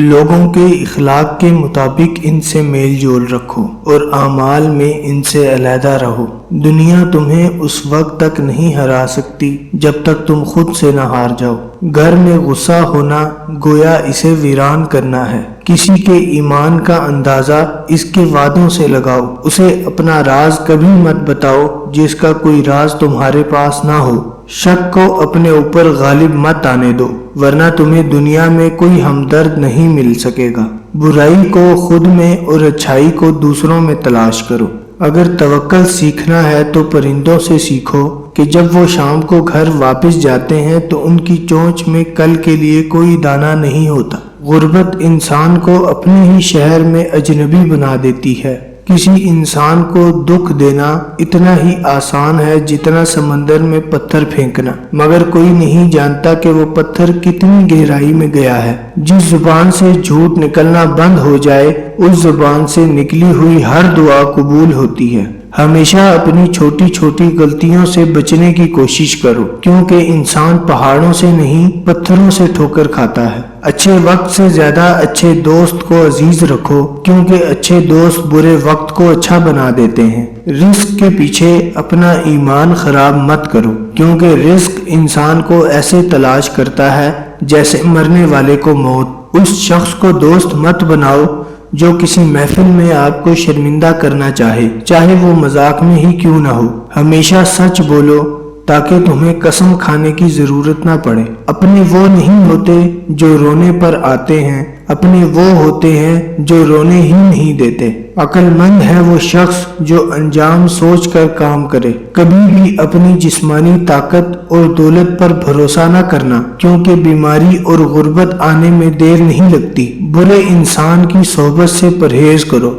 لوگوں کے اخلاق کے مطابق ان سے میل جول رکھو اور اعمال میں ان سے علیحدہ رہو۔ دنیا تمہیں اس وقت تک نہیں ہرا سکتی جب تک تم خود سے نہ ہار جاؤ۔ گھر میں غصہ ہونا گویا اسے ویران کرنا ہے۔ کسی کے ایمان کا اندازہ اس کے وعدوں سے لگاؤ۔ اسے اپنا راز کبھی مت بتاؤ جس کا کوئی راز تمہارے پاس نہ ہو۔ شک کو اپنے اوپر غالب مت آنے دو، ورنہ تمہیں دنیا میں کوئی ہمدرد نہیں مل سکے گا۔ برائی کو خود میں اور اچھائی کو دوسروں میں تلاش کرو۔ اگر توکل سیکھنا ہے تو پرندوں سے سیکھو کہ جب وہ شام کو گھر واپس جاتے ہیں تو ان کی چونچ میں کل کے لیے کوئی دانہ نہیں ہوتا۔ غربت انسان کو اپنے ہی شہر میں اجنبی بنا دیتی ہے۔ کسی انسان کو دکھ دینا اتنا ہی آسان ہے جتنا سمندر میں پتھر پھینکنا، مگر کوئی نہیں جانتا کہ وہ پتھر کتنی گہرائی میں گیا ہے۔ جس زبان سے جھوٹ نکلنا بند ہو جائے اس زبان سے نکلی ہوئی ہر دعا قبول ہوتی ہے۔ ہمیشہ اپنی چھوٹی چھوٹی غلطیوں سے بچنے کی کوشش کرو، کیونکہ انسان پہاڑوں سے نہیں پتھروں سے ٹھوکر کھاتا ہے۔ اچھے وقت سے زیادہ اچھے دوست کو عزیز رکھو، کیونکہ اچھے دوست برے وقت کو اچھا بنا دیتے ہیں۔ رزق کے پیچھے اپنا ایمان خراب مت کرو، کیونکہ رزق انسان کو ایسے تلاش کرتا ہے جیسے مرنے والے کو موت۔ اس شخص کو دوست مت بناؤ جو کسی محفل میں آپ کو شرمندہ کرنا چاہے وہ مذاق میں ہی کیوں نہ ہو۔ ہمیشہ سچ بولو تاکہ تمہیں قسم کھانے کی ضرورت نہ پڑے۔ اپنے وہ نہیں ہوتے جو رونے پر آتے ہیں، اپنے وہ ہوتے ہیں جو رونے ہی نہیں دیتے۔ عقل مند ہے وہ شخص جو انجام سوچ کر کام کرے۔ کبھی بھی اپنی جسمانی طاقت اور دولت پر بھروسہ نہ کرنا، کیونکہ بیماری اور غربت آنے میں دیر نہیں لگتی۔ برے انسان کی صحبت سے پرہیز کرو،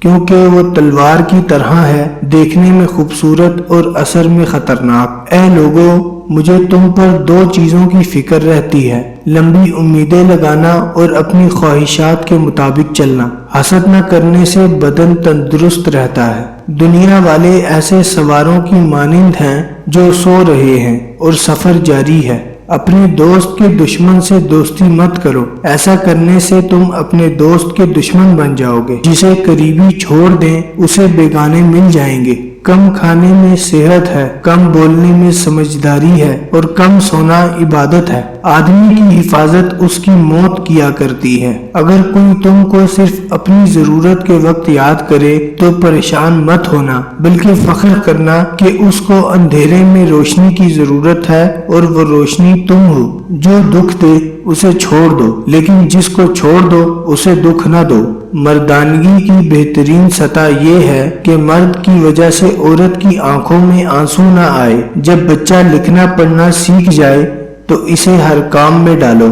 کیونکہ وہ تلوار کی طرح ہے، دیکھنے میں خوبصورت اور اثر میں خطرناک۔ اے لوگو، مجھے تم پر دو چیزوں کی فکر رہتی ہے: لمبی امیدیں لگانا اور اپنی خواہشات کے مطابق چلنا۔ حسد نہ کرنے سے بدن تندرست رہتا ہے۔ دنیا والے ایسے سواروں کی مانند ہیں جو سو رہے ہیں اور سفر جاری ہے۔ اپنے دوست کے دشمن سے دوستی مت کرو، ایسا کرنے سے تم اپنے دوست کے دشمن بن جاؤ گے۔ جسے قریبی چھوڑ دیں اسے بیگانے مل جائیں گے۔ کم کھانے میں صحت ہے، کم بولنے میں سمجھداری ہے اور کم سونا عبادت ہے۔ آدمی کی حفاظت اس کی موت کیا کرتی ہے۔ اگر کوئی تم کو صرف اپنی ضرورت کے وقت یاد کرے تو پریشان مت ہونا، بلکہ فخر کرنا کہ اس کو اندھیرے میں روشنی کی ضرورت ہے اور وہ روشنی تم ہو۔ جو دکھ دے اسے چھوڑ دو، لیکن جس کو چھوڑ دو اسے دکھ نہ دو۔ مردانگی کی بہترین سطح یہ ہے کہ مرد کی وجہ سے عورت کی آنکھوں میں آنسو نہ آئے۔ جب بچہ لکھنا پڑھنا سیکھ جائے تو اسے ہر کام میں ڈالو،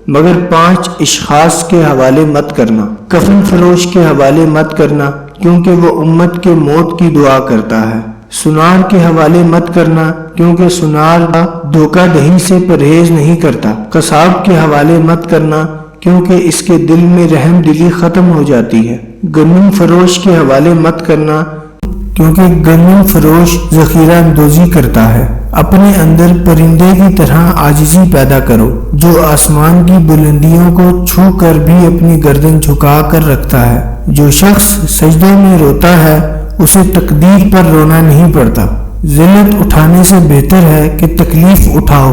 مگر 5 اشخاص کے حوالے مت کرنا۔ کفن فروش کے حوالے مت کرنا، کیونکہ وہ امت کے موت کی دعا کرتا ہے۔ سنار کے حوالے مت کرنا، کیونکہ سنار دھوکہ دہی سے پرہیز نہیں کرتا۔ قصاب کے حوالے مت کرنا، کیونکہ اس کے دل میں رحم دلی ختم ہو جاتی ہے۔ گندم فروش کے حوالے مت کرنا، کیونکہ گندم فروش ذخیرہ اندوزی کرتا ہے۔ اپنے اندر پرندے کی طرح عاجزی پیدا کرو، جو آسمان کی بلندیوں کو چھو کر بھی اپنی گردن جھکا کر رکھتا ہے۔ جو شخص سجدوں میں روتا ہے اسے تقدیر پر رونا نہیں پڑتا۔ ذلت اٹھانے سے بہتر ہے کہ تکلیف اٹھاؤ۔